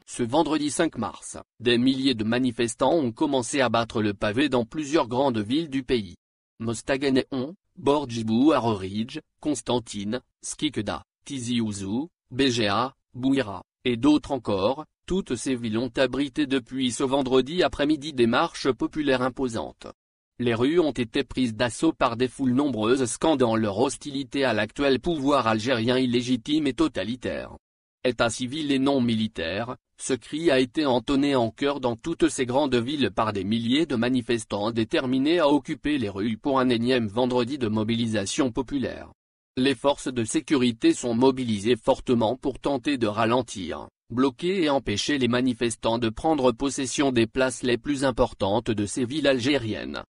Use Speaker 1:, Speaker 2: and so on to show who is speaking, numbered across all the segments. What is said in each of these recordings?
Speaker 1: Ce vendredi 5 mars, des milliers de manifestants ont commencé à battre le pavé dans plusieurs grandes villes du pays. Mostaganem, Borjibou Arorij, Constantine, Skikeda, Tizi Ouzou, Béja, Bouira, et d'autres encore, toutes ces villes ont abrité depuis ce vendredi après-midi des marches populaires imposantes. Les rues ont été prises d'assaut par des foules nombreuses scandant leur hostilité à l'actuel pouvoir algérien illégitime et totalitaire. État civil et non militaire, ce cri a été entonné en chœur dans toutes ces grandes villes par des milliers de manifestants déterminés à occuper les rues pour un énième vendredi de mobilisation populaire. Les forces de sécurité sont mobilisées fortement pour tenter de ralentir, bloquer et empêcher les manifestants de prendre possession des places les plus importantes de ces villes algériennes.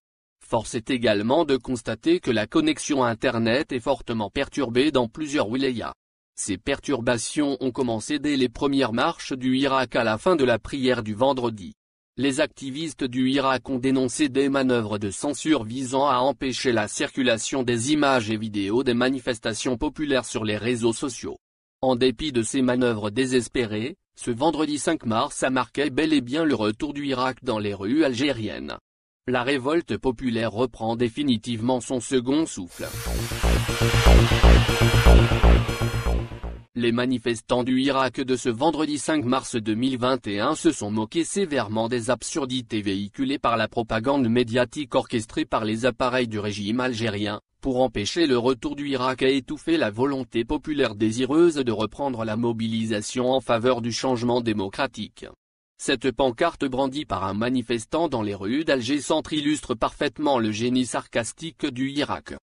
Speaker 1: Force est également de constater que la connexion Internet est fortement perturbée dans plusieurs wilayas. Ces perturbations ont commencé dès les premières marches du Hirak à la fin de la prière du vendredi. Les activistes du Hirak ont dénoncé des manœuvres de censure visant à empêcher la circulation des images et vidéos des manifestations populaires sur les réseaux sociaux. En dépit de ces manœuvres désespérées, ce vendredi 5 mars a marqué bel et bien le retour du Hirak dans les rues algériennes. La révolte populaire reprend définitivement son second souffle. Les manifestants du Hirak de ce vendredi 5 mars 2021 se sont moqués sévèrement des absurdités véhiculées par la propagande médiatique orchestrée par les appareils du régime algérien, pour empêcher le retour du Hirak et étouffer la volonté populaire désireuse de reprendre la mobilisation en faveur du changement démocratique. Cette pancarte brandie par un manifestant dans les rues d'Alger-Centre illustre parfaitement le génie sarcastique du Hirak.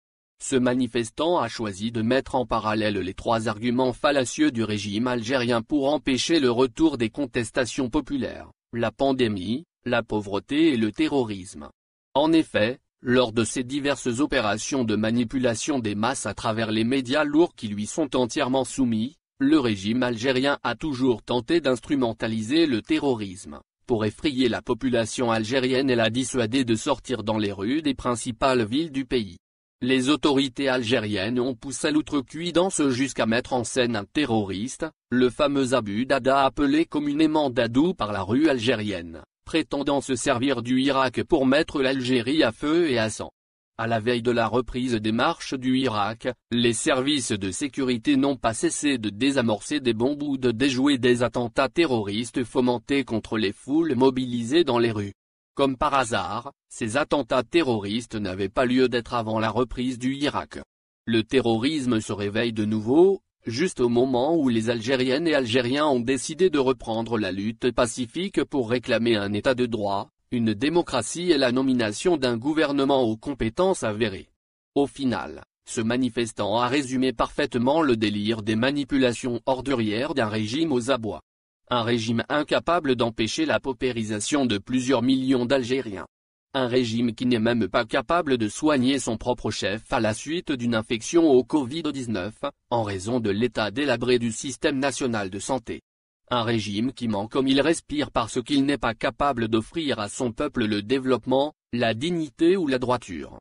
Speaker 1: Ce manifestant a choisi de mettre en parallèle les trois arguments fallacieux du régime algérien pour empêcher le retour des contestations populaires, la pandémie, la pauvreté et le terrorisme. En effet, lors de ces diverses opérations de manipulation des masses à travers les médias lourds qui lui sont entièrement soumis, le régime algérien a toujours tenté d'instrumentaliser le terrorisme, pour effrayer la population algérienne et la dissuader de sortir dans les rues des principales villes du pays. Les autorités algériennes ont poussé l'outrecuidance jusqu'à mettre en scène un terroriste, le fameux Abu Dada appelé communément Dadou par la rue algérienne, prétendant se servir du Hirak pour mettre l'Algérie à feu et à sang. À la veille de la reprise des marches du Hirak, les services de sécurité n'ont pas cessé de désamorcer des bombes ou de déjouer des attentats terroristes fomentés contre les foules mobilisées dans les rues. Comme par hasard, ces attentats terroristes n'avaient pas lieu d'être avant la reprise du Hirak. Le terrorisme se réveille de nouveau, juste au moment où les Algériennes et Algériens ont décidé de reprendre la lutte pacifique pour réclamer un état de droit, une démocratie et la nomination d'un gouvernement aux compétences avérées. Au final, ce manifestant a résumé parfaitement le délire des manipulations ordurières d'un régime aux abois. Un régime incapable d'empêcher la paupérisation de plusieurs millions d'Algériens. Un régime qui n'est même pas capable de soigner son propre chef à la suite d'une infection au Covid-19, en raison de l'état délabré du système national de santé. Un régime qui ment comme il respire parce qu'il n'est pas capable d'offrir à son peuple le développement, la dignité ou la droiture.